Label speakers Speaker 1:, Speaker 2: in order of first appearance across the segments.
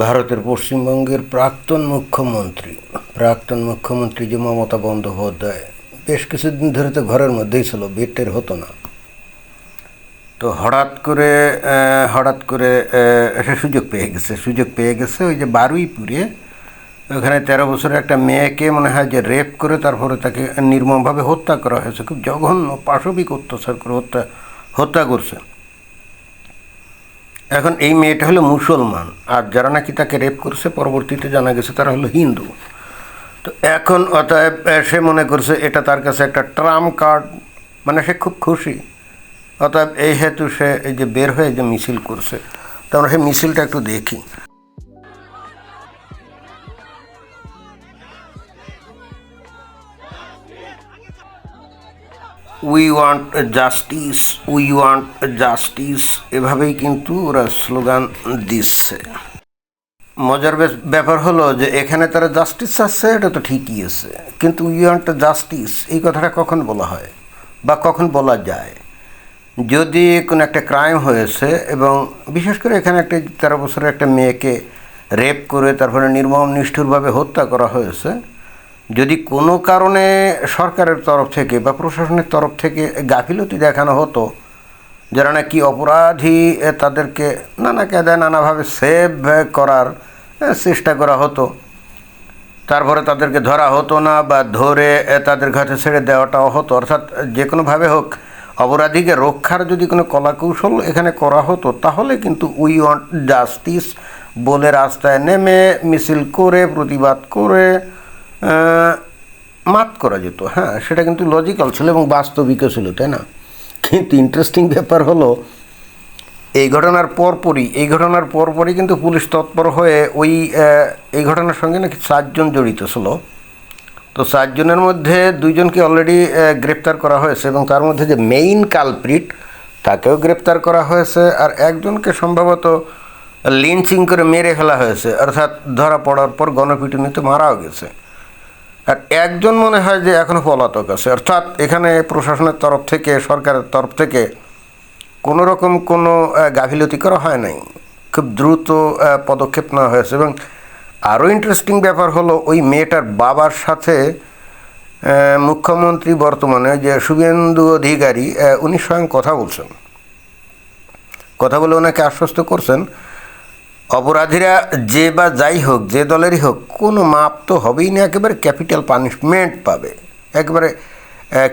Speaker 1: ভারতের পশ্চিমবঙ্গের প্রাক্তন মুখ্যমন্ত্রী যে মমতা বন্দ্যোপাধ্যায় বেশ কিছুদিন ধরে তো ঘরের মধ্যেই ছিল, বের টের হতো না। তো হঠাৎ করে একটা সুযোগ পেয়ে গেছে ওই যে বারুইপুরে ওখানে 13 বছরের একটা মেয়েকে মনে হয় যে রেপ করে তারপরে তাকে নির্মমভাবে হত্যা করা হয়েছে। খুব জঘন্য পাশবিক অত্যাচার করে হত্যা করছে। এখন এই মেয়েটা হলো মুসলমান, আর যারা নাকি তাকে রেপ করছে পরবর্তীতে জানা গেছে তারা হলো হিন্দু। তো এখন অতএব সে মনে করছে এটা তার কাছে একটা ট্রাম্প কার্ড, মানে সে খুব খুশি। অতএব এই হেতু সে এই যে বের হয়ে যে মিছিল করছে, তো আমরা সেই মিছিলটা একটু দেখি। উই ওয়ান্ট জাস্টিস, এভাবেই কিন্তু ওরা স্লোগান দিচ্ছে। মজার ব্যাপার হলো যে এখানে তারা জাস্টিস চাচ্ছে, এটা তো ঠিকই আছে, কিন্তু উই ওয়ান্ট জাস্টিস এই কথাটা কখন বলা হয় বা কখন বলা যায়? যদি কোনো একটা ক্রাইম হয়েছে এবং বিশেষ করে এখানে একটা 13 বছরের একটা মেয়েকে রেপ করে তারপরে নির্মম নিষ্ঠুরভাবে হত্যা করা হয়েছে, যদি কোনো কারণে সরকারের তরফ থেকে বা প্রশাসনের তরফ থেকে গাফিলতি দেখানো হতো, যারা নাকি অপরাধী তাদেরকে নানা কায়দায় নানাভাবে সেভ করার চেষ্টা করা হতো, তারপরে তাদেরকে ধরা হতো না বা ধরে তাদের কাছে ছেড়ে দেওয়াটাও হতো, অর্থাৎ যে কোনোভাবে হোক অপরাধীকে রক্ষার যদি কোনো কলাকৌশল এখানে করা হতো, তাহলে কিন্তু উই ওয়ান্ট জাস্টিস বলে রাস্তায় নেমে মিছিল করে প্রতিবাদ করে মাত করা যেত। হ্যাঁ, সেটা কিন্তু লজিক্যাল ছিল এবং বাস্তবিকও ছিল, তাই না? কিন্তু ইন্টারেস্টিং ব্যাপার হলো এই ঘটনার পরপরই কিন্তু পুলিশ তৎপর হয়ে এই ঘটনার সঙ্গে নাকি 4 জন জড়িত ছিল। তো 4 জনের মধ্যে 2 জনকে অলরেডি গ্রেপ্তার করা হয়েছে এবং তার মধ্যে যে মেইন কালপ্রিট তাকেও গ্রেপ্তার করা হয়েছে, আর একজনকে সম্ভবত লিঞ্চিং করে মেরে ফেলা হয়েছে, অর্থাৎ ধরা পড়ার পর গণপিটুনিতে মারাও গেছে। আর একজন মনে হয় যে এখনও পলাতক আছে, অর্থাৎ এখানে প্রশাসনের তরফ থেকে সরকারের তরফ থেকে কোনো রকম কোনো গাফিলতি করা হয় নাই, খুব দ্রুত পদক্ষেপ নেওয়া হয়েছে। এবং আরও ইন্টারেস্টিং ব্যাপার হলো ওই মেয়েটার বাবার সাথে মুখ্যমন্ত্রী বর্তমানে যে শুভেন্দু অধিকারী উনি স্বয়ং কথা বলে ওনাকে আশ্বস্ত করছেন অপরাধীরা যে বা যাই হোক, যে দলেরই হোক, কোনো মাপ তো হবেই না, একেবারে ক্যাপিটাল পানিশমেন্ট পাবে, একেবারে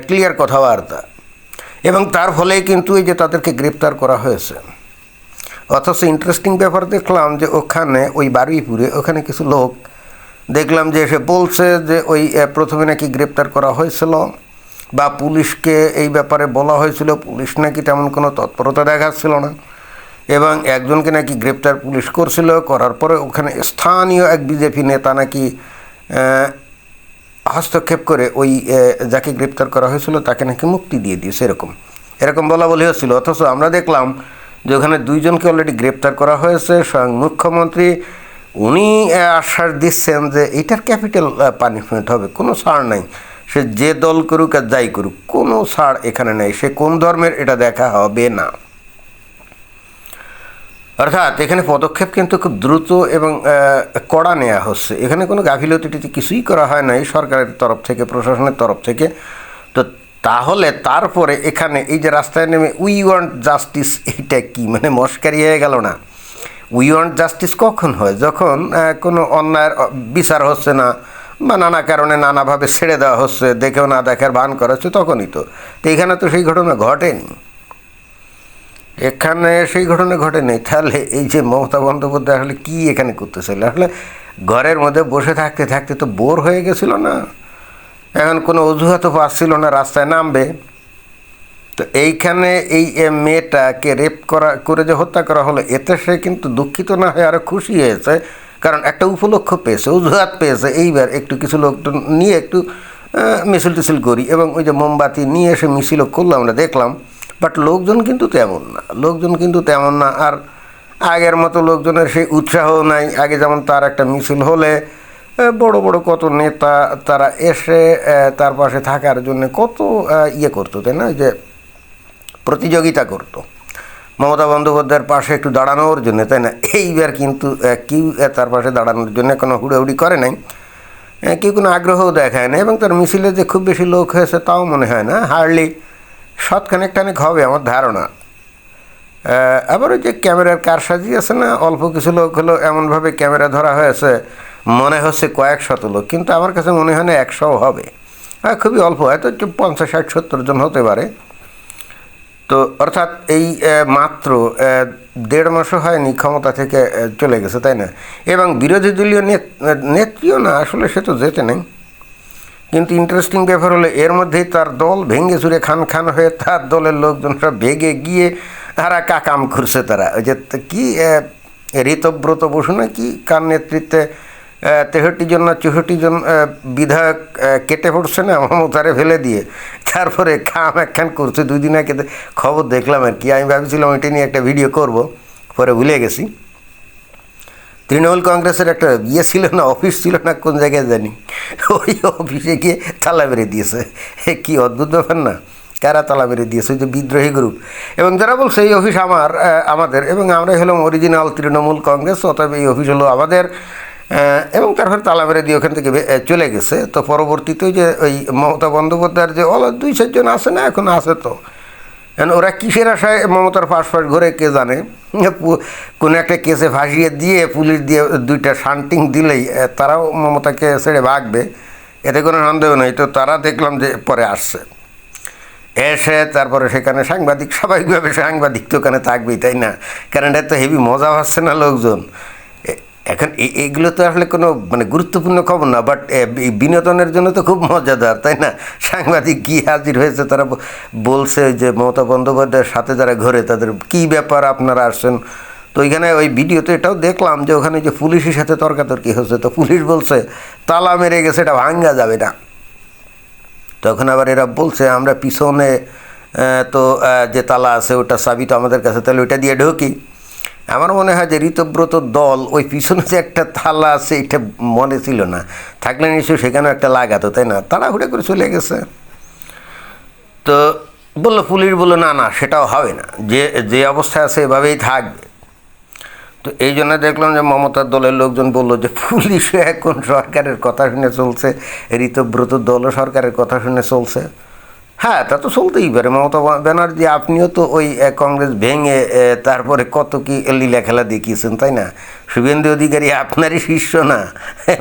Speaker 1: ক্লিয়ার কথাবার্তা। এবং তার ফলেই কিন্তু এই যে তাদেরকে গ্রেপ্তার করা হয়েছে। অথচ ইন্টারেস্টিং ব্যাপার দেখলাম যে ওখানে ওই বারুইপুরে ওখানে কিছু লোক দেখলাম যে এসে বলছে যে ওই প্রথমে নাকি গ্রেপ্তার করা হয়েছিল বা পুলিশকে এই ব্যাপারে বলা হয়েছিল, পুলিশ নাকি তেমন কোনো তৎপরতা দেখাচ্ছিল না, এবং একজনকে নাকি গ্রেপ্তার পুলিশ করার পরে ওখানে স্থানীয় এক বিজেপি নেতা নাকি হস্তক্ষেপ করে ওই যাকে গ্রেপ্তার করা হয়েছিল তাকে নাকি মুক্তি দিয়ে দিয়েছে, এরকম বলা বলি হচ্ছিল। অথচ আমরা দেখলাম যে ওখানে 2 জনকে অলরেডি গ্রেপ্তার করা হয়েছে। স্বয়ং মুখ্যমন্ত্রী উনি আশ্বাস দিচ্ছেন যে এটার ক্যাপিটাল পানিশমেন্ট হবে, কোনো ছাড় নাই, সে যে দল করুক আর যাই করুক, কোনো ছাড় এখানে নেই, সে কোন ধর্মের এটা দেখা হবে না। অর্থাৎ এখানে পদক্ষেপ কিন্তু খুব দ্রুত এবং কড়া নেওয়া হচ্ছে, এখানে কোনো গাফিলতিটিতে কিছুই করা হয় নাই সরকারের তরফ থেকে, প্রশাসনের তরফ থেকে। তো তাহলে তারপরে এখানে এই যে রাস্তায় নেমে উই ওয়ান্ট জাস্টিস, এইটা কি মানে মস্কারি হয়ে গেল না? উই ওয়ান্ট জাস্টিস কখন হয়? যখন কোনো অন্যায়ের বিচার হচ্ছে না বা নানা কারণে নানাভাবে ছেড়ে দেওয়া হচ্ছে, দেখেও না দেখার ভান করা হচ্ছে, তখনই তো। এখানে তো সেই ঘটনা ঘটেনি, ঘটেনি। তাহলে এই যে মমতা বন্দ্যোপাধ্যায় আসলে কী এখানে করতেছিল? আসলে ঘরের মধ্যে বসে থাকতে থাকতে তো বোর হয়ে গেছিল না, এখন কোনো অজুহাতও পাচ্ছিল না রাস্তায় নামবে। তো এইখানে এই মেয়েটাকে রেপ করে যে হত্যা করা হলো, এতে সে কিন্তু দুঃখিত না হয়ে আরও খুশি হয়েছে, কারণ একটা উপলক্ষ পেয়েছে, অজুহাত পেয়েছে, এইবার একটু কিছু লোকজন নিয়ে একটু মিছিল করি। এবং ওই যে মোমবাতি নিয়ে এসে মিছিলও করলো, আমরা দেখলাম। বাট লোকজন কিন্তু তেমন না, আর আগের মতো লোকজনের সেই উৎসাহও নাই। আগে যেমন তার একটা মিছিল হলে বড় বড় কত নেতা তারা এসে তার পাশে থাকার জন্য কত করতো, তাই না, যে প্রতিযোগিতা করতো। মমতা বন্দ্যোপাধ্যায়ের পাশে একটু দাঁড়ানোর জন্য, তাই না? এইবার কিন্তু কেউ তার পাশে দাঁড়ানোর জন্য কোনো হুড়োহুড়ি করে নাই, কেউ কোনো আগ্রহও দেখায় না, এবং তার মিছিলে যে খুব বেশি লোক হয়েছে তাও মনে হয় না, হার্ডলি শতখানেক টানেক হবে আমার ধারণা। আবার ওই যে ক্যামেরার কারসাজি আছে না, অল্প কিছু লোক হলো এমনভাবে ক্যামেরা ধরা হয়েছে মনে হচ্ছে কয়েক শত লোক, কিন্তু আমার কাছে মনে হয় না 100 হবে, খুবই অল্প, হয়তো 50, 60, 70 জন হতে পারে। তো অর্থাৎ এই মাত্র 1.5 মাসও হয়নি ক্ষমতা থেকে চলে গেছে, তাই না? এবং বিরোধী দলীয় নেত্রীও না, আসলে সে তো যেতে নেই। কিন্তু ইন্টারেস্টিং ব্যাপার হলো এর মধ্যেই তার দল ভেঙে চুরে খান খান হয়ে তার দলের লোকজন সব ভেগে গিয়ে তারা কাম করছে। তারা ওই যে কি ঋতব্রত বসু না কি কার নেতৃত্বে 63 জন না 64 জন বিধায়ক কেটে পড়ছে না মমতারে ফেলে দিয়ে, তারপরে খাম একখান করছে। 2 দিন আগে খবর দেখলাম আর কি, আমি ভাবছিলাম এটা নিয়ে একটা ভিডিও করব, পরে ভুলে গেছি। তৃণমূল কংগ্রেসের একটা ছিল না, অফিস ছিল না কোন জায়গায় জানি, ওই অফিসে গিয়ে তালা মেরে দিয়েছে। কি অদ্ভুত ব্যাপার না, কারা তালা মেরে দিয়েছে? ওই যে বিদ্রোহী গ্রুপ। এবং যারা বলছে এই অফিস আমাদের, এবং আমরাই হলাম অরিজিনাল তৃণমূল কংগ্রেস, অতএব এই অফিস হলো আমাদের, এবং তারপরে তালা মেরে দিয়ে ওখান থেকে চলে গেছে। তো পরবর্তীতে যে ওই মমতা বন্দ্যোপাধ্যায়ের যে 2-4 জন আছে না, এখন আছে, তো ওরা কিসের আশায় মমতার পাশ ঘরে কে জানে, কোনো একটা কেসে ফাঁসিয়ে দিয়ে পুলিশ দিয়ে 2টা শান্টিং দিলেই তারাও মমতাকে ছেড়ে ভাগবে, এতে কোনো সন্দেহ নেই। তো তারা দেখলাম যে পরে আসছে, এসে তারপরে সেখানে সাংবাদিক, স্বাভাবিকভাবে সাংবাদিক তো ওখানে থাকবেই, তাই না? কারণ এটা তো হেভি মজা পাচ্ছে না লোকজন। এখন এগুলো তো আসলে কোনো মানে গুরুত্বপূর্ণ খবর না, বাট বিনোদনের জন্য তো খুব মজাদার, তাই না? সাংবাদিক গিয়ে হাজির হয়েছে, তারা বলছে যে মমতা বন্দ্যোপাধ্যায়ের সাথে যারা ঘরে তাদের কী ব্যাপার, আপনারা আসছেন। তো ওইখানে ওই ভিডিওতে এটাও দেখলাম যে ওখানে যে পুলিশের সাথে তর্কাতর্কি হচ্ছে, তো পুলিশ বলছে তালা মেরে গেছে, এটা ভাঙ্গা যাবে না। তখন আবার এরা বলছে আমরা পিছনে তো যে তালা আছে ওটা চাবি তো আমাদের কাছে, তাহলে ওইটা দিয়ে ঢুকি। আমার মনে হয় যে ঋতব্রত দল ওই পিছনে যে একটা তালা আছে এটা মনে ছিল না, থাকলে নিশ্চয়ই সেখানেও একটা লাগাতো, তাই না? তাড়াহুড়ো করে চলে গেছে। তো বললো, পুলিশ বললো না না সেটাও হবে না, যে অবস্থায় আছে এভাবেই থাকবে। তো এই জন্য দেখলাম যে মমতার দলের লোকজন বললো যে পুলিশও এখন সরকারের কথা শুনে চলছে, ঋতব্রত দলও সরকারের কথা শুনে চলছে। হ্যাঁ, তা তো চলতেই পারে। মমতা ব্যানার্জি আপনিও তো ওই কংগ্রেস ভেঙে তারপরে কত কি লীলা খেলা দেখিয়েছেন, তাই না? শুভেন্দু অধিকারী আপনারই শিষ্য না,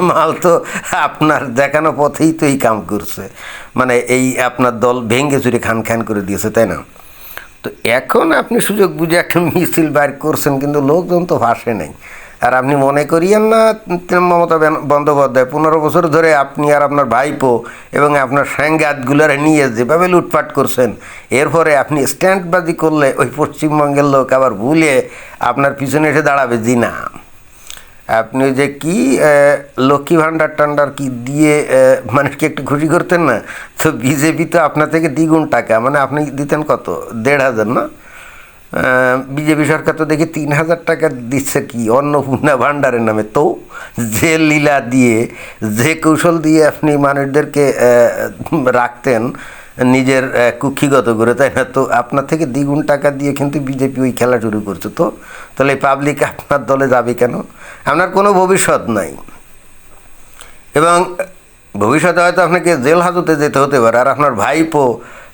Speaker 1: মাল তো আপনার দেখানো পথেই তো এই কাম করছে, মানে এই আপনার দল ভেঙে চুরে খান খান করে দিয়েছে, তাই না? তো এখন আপনি সুযোগ বুঝে একটা মিছিল বাইর করছেন, কিন্তু লোকজন তো ভাসে নাই। আর আপনি মনে করিয়েন না মমতা বন্দ্যোপাধ্যায় 15 বছর ধরে আপনি আর আপনার ভাইপো এবং আপনার সাংঘাতগুলোরে নিয়ে যেভাবে লুটপাট করছেন, এরপরে আপনি স্ট্যান্ডবাজি করলে ওই পশ্চিমবঙ্গের লোক আবার ভুলে আপনার পিছনে এসে দাঁড়াবে। জি না, আপনি যে কি লক্ষ্মী ভাণ্ডার টান্ডার কি দিয়ে মানুষকে একটু খুশি করতেন না, তো বিজেপি তো আপনার থেকে দ্বিগুণ টাকা, মানে আপনি দিতেন কত, 1,500 না? বিজেপি সরকার তো দেখি 3,000 টাকা দিচ্ছে কি অন্নপূর্ণা ভাণ্ডারের নামে। তো যে লীলা দিয়ে, যে কৌশল দিয়ে আপনি মানুষদেরকে রাখতেন নিজের কুক্ষিগত করে, তাই না? তো আপনার থেকে দ্বিগুণ টাকা দিয়ে কিন্তু বিজেপি ওই খেলা শুরু করছে। তো তাহলে পাবলিক আপনার দলে যাবে কেন? আপনার কোনো ভবিষ্যৎ নাই, এবং ভবিষ্যতে হয়তো আপনাকে জেল হাজতে যেতে হতে পারে। আর আপনার ভাইপো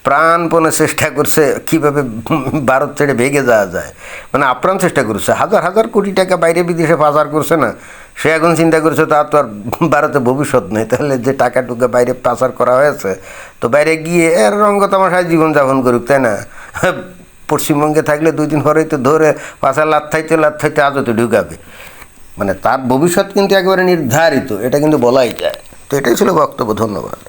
Speaker 1: প্রাণপণে চেষ্টা করছে কীভাবে ভারত ছেড়ে ভেগে যাওয়া যায়, মানে আপ্রাণ চেষ্টা করছে, হাজার হাজার কোটি টাকা বাইরে বিদেশে পাচার করছে না, সে এখন চিন্তা করছে তার তো আর ভারতে ভবিষ্যৎ নেই, তাহলে যে টাকাটুকু বাইরে পাচার করা হয়েছে তো বাইরে গিয়ে এর রঙ্গতামাশায় জীবনযাপন করুক, তাই না? পশ্চিমবঙ্গে থাকলে 2 দিন পরেই তো ধরে পাচার লাথাইতে আজতে ঢুকাবে, মানে তার ভবিষ্যৎ কিন্তু একেবারে নির্ধারিত, এটা কিন্তু বলাই যায়। তো এটাই ছিল বক্তব্য। ধন্যবাদ।